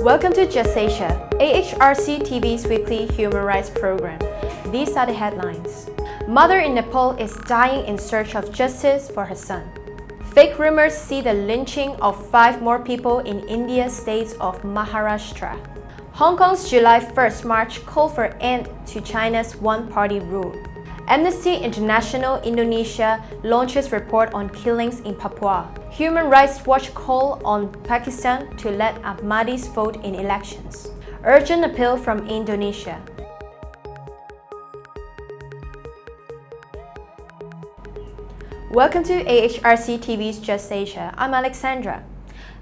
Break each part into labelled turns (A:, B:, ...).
A: Welcome to Just Asia, AHRC TV's weekly human rights program. These are the headlines. Mother in Nepal is dying in search of justice for her son. Fake rumors see the lynching of 5 more people in India's state of Maharashtra. Hong Kong's July 1st march called for end to China's one-party rule. Amnesty International Indonesia launches report on killings in Papua. Human Rights Watch call on Pakistan to let Ahmadis vote in elections. Urgent appeal from Indonesia. Welcome to AHRC TV's Just Asia. I'm Alexandra.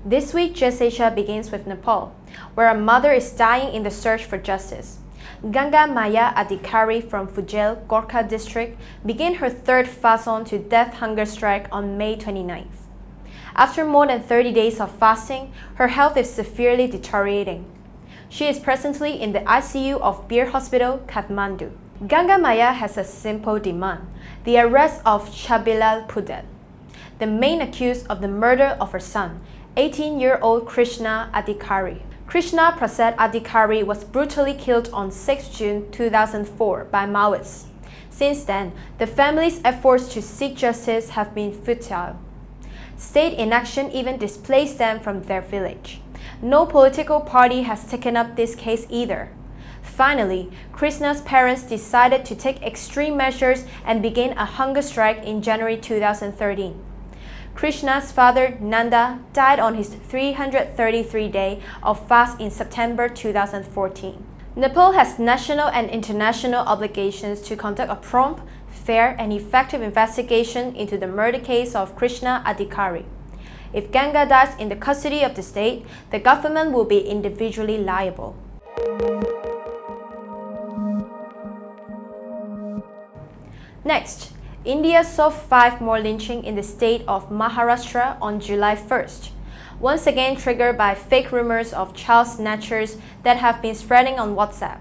A: This week, Just Asia begins with Nepal, where a mother is dying in the search for justice. Ganga Maya Adhikari from Poudel, Gorkha district, began her third fast-on to death hunger strike on May 29th. After more than 30 days of fasting, her health is severely deteriorating. She is presently in the ICU of Bir Hospital, Kathmandu. Ganga Maya has a simple demand: the arrest of Chhabilal Poudel, the main accused of the murder of her son, 18-year-old Krishna Adhikari. Krishna Adhikari was brutally killed on 6 June 2004 by Maoists. Since then, the family's efforts to seek justice have been futile. State inaction even displaced them from their village. No political party has taken up this case either. Finally, Krishna's parents decided to take extreme measures and began a hunger strike in January 2013. Krishna's father, Nanda, died on his 333th day of fast in September 2014. Nepal has national and international obligations to conduct a prompt, fair, and effective investigation into the murder case of Krishna Adhikari. If Ganga dies in the custody of the state, the government will be individually liable. Next, India saw 5 more lynching in the state of Maharashtra on July 1st, once again triggered by fake rumors of child snatchers that have been spreading on WhatsApp.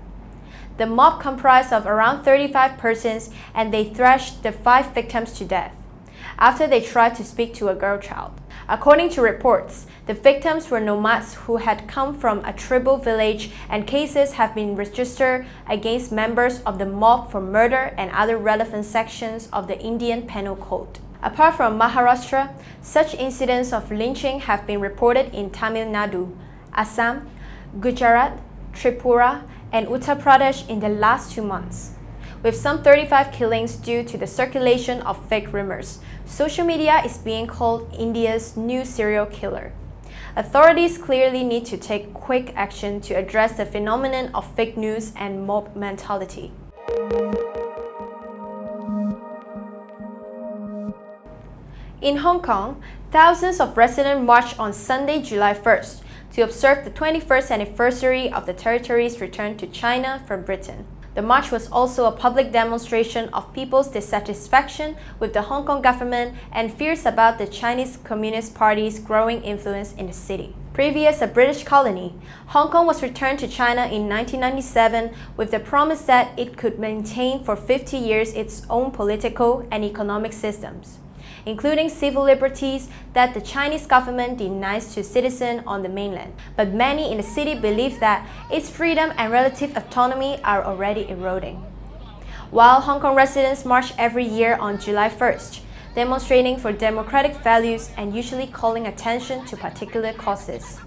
A: The mob comprised of around 35 persons, and they thrashed the 5 victims to death after they tried to speak to a girl child. According to reports, the victims were nomads who had come from a tribal village, and cases have been registered against members of the mob for murder and other relevant sections of the Indian Penal Code. Apart from Maharashtra, such incidents of lynching have been reported in Tamil Nadu, Assam, Gujarat, Tripura, and Uttar Pradesh in the last 2 months. With some 35 killings due to the circulation of fake rumors, social media is being called India's new serial killer. Authorities clearly need to take quick action to address the phenomenon of fake news and mob mentality. In Hong Kong, thousands of residents marched on Sunday, July 1st, to observe the 21st anniversary of the territory's return to China from Britain. The march was also a public demonstration of people's dissatisfaction with the Hong Kong government and fears about the Chinese Communist Party's growing influence in the city. Previous a British colony, Hong Kong was returned to China in 1997 with the promise that it could maintain for 50 years its own political and economic systems, including civil liberties that the Chinese government denies to citizens on the mainland. But many in the city believe that its freedom and relative autonomy are already eroding. While Hong Kong residents march every year on July 1st, demonstrating for democratic values and usually calling attention to particular causes,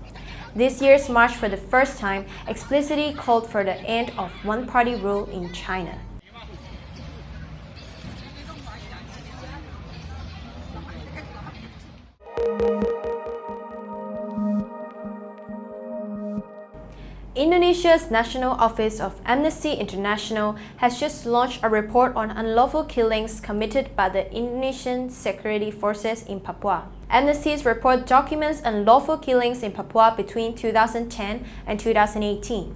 A: this year's march for the first time explicitly called for the end of one-party rule in China. Indonesia's National Office of Amnesty International has just launched a report on unlawful killings committed by the Indonesian security forces in Papua. Amnesty's report documents unlawful killings in Papua between 2010 and 2018.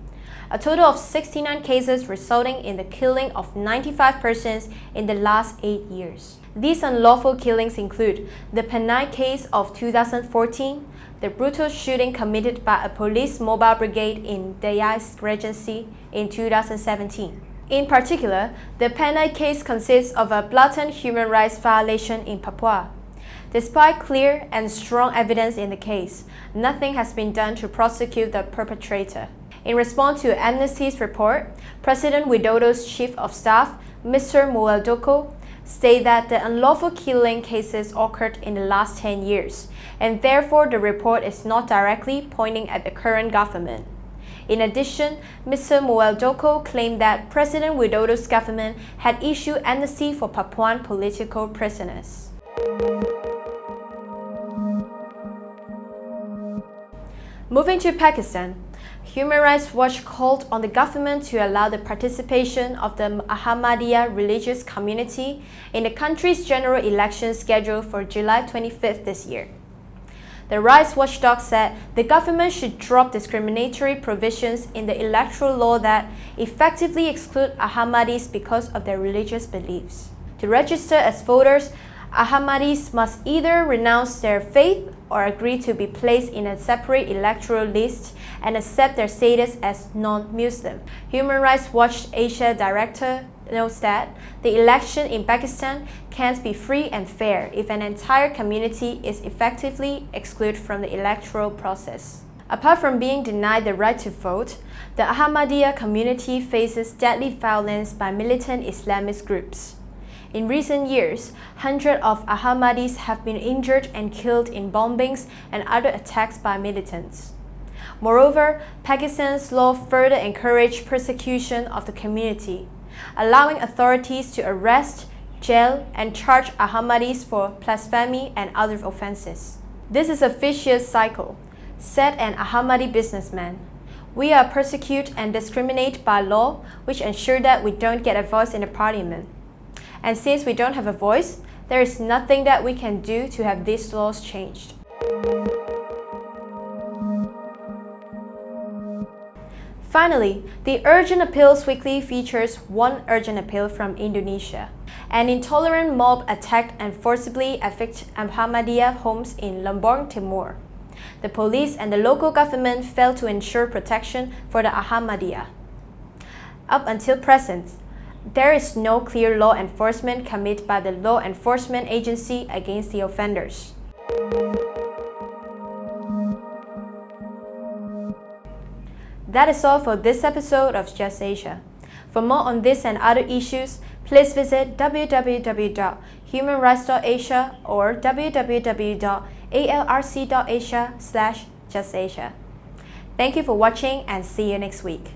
A: A total of 69 cases resulting in the killing of 95 persons in the last 8 years. These unlawful killings include the Penai case of 2014, the brutal shooting committed by a police mobile brigade in Dayai Regency in 2017. In particular, the Penai case consists of a blatant human rights violation in Papua. Despite clear and strong evidence in the case, nothing has been done to prosecute the perpetrator. In response to Amnesty's report, President Widodo's Chief of Staff, Mr. Muldoko, stated that the unlawful killing cases occurred in the last 10 years, and therefore the report is not directly pointing at the current government. In addition, Mr. Muldoko claimed that President Widodo's government had issued amnesty for Papuan political prisoners. Moving to Pakistan, Human Rights Watch called on the government to allow the participation of the Ahmadiyya religious community in the country's general election scheduled for July 25th this year. The rights watchdog said the government should drop discriminatory provisions in the electoral law that effectively exclude Ahmadis because of their religious beliefs. To register as voters, Ahmadis must either renounce their faith or agree to be placed in a separate electoral list and accept their status as non-Muslim. Human Rights Watch Asia Director notes that the election in Pakistan can't be free and fair if an entire community is effectively excluded from the electoral process. Apart from being denied the right to vote, the Ahmadiyya community faces deadly violence by militant Islamist groups. In recent years, hundreds of Ahmadis have been injured and killed in bombings and other attacks by militants. Moreover, Pakistan's law further encourages persecution of the community, allowing authorities to arrest, jail, and charge Ahmadis for blasphemy and other offenses. This is a vicious cycle, said an Ahmadi businessman. We are persecuted and discriminated by law, which ensure that we don't get a voice in the parliament. And since we don't have a voice, there is nothing that we can do to have these laws changed. Finally, the Urgent Appeals Weekly features one urgent appeal from Indonesia. An intolerant mob attacked and forcibly evicted Ahmadiyya homes in Lombok Timur. The police and the local government failed to ensure protection for the Ahmadiyya. Up until present, there is no clear law enforcement committed by the law enforcement agency against the offenders. That is all for this episode of Just Asia. For more on this and other issues, please visit www.humanrights.asia or www.alrc.asia/justasia. Thank you for watching and see you next week.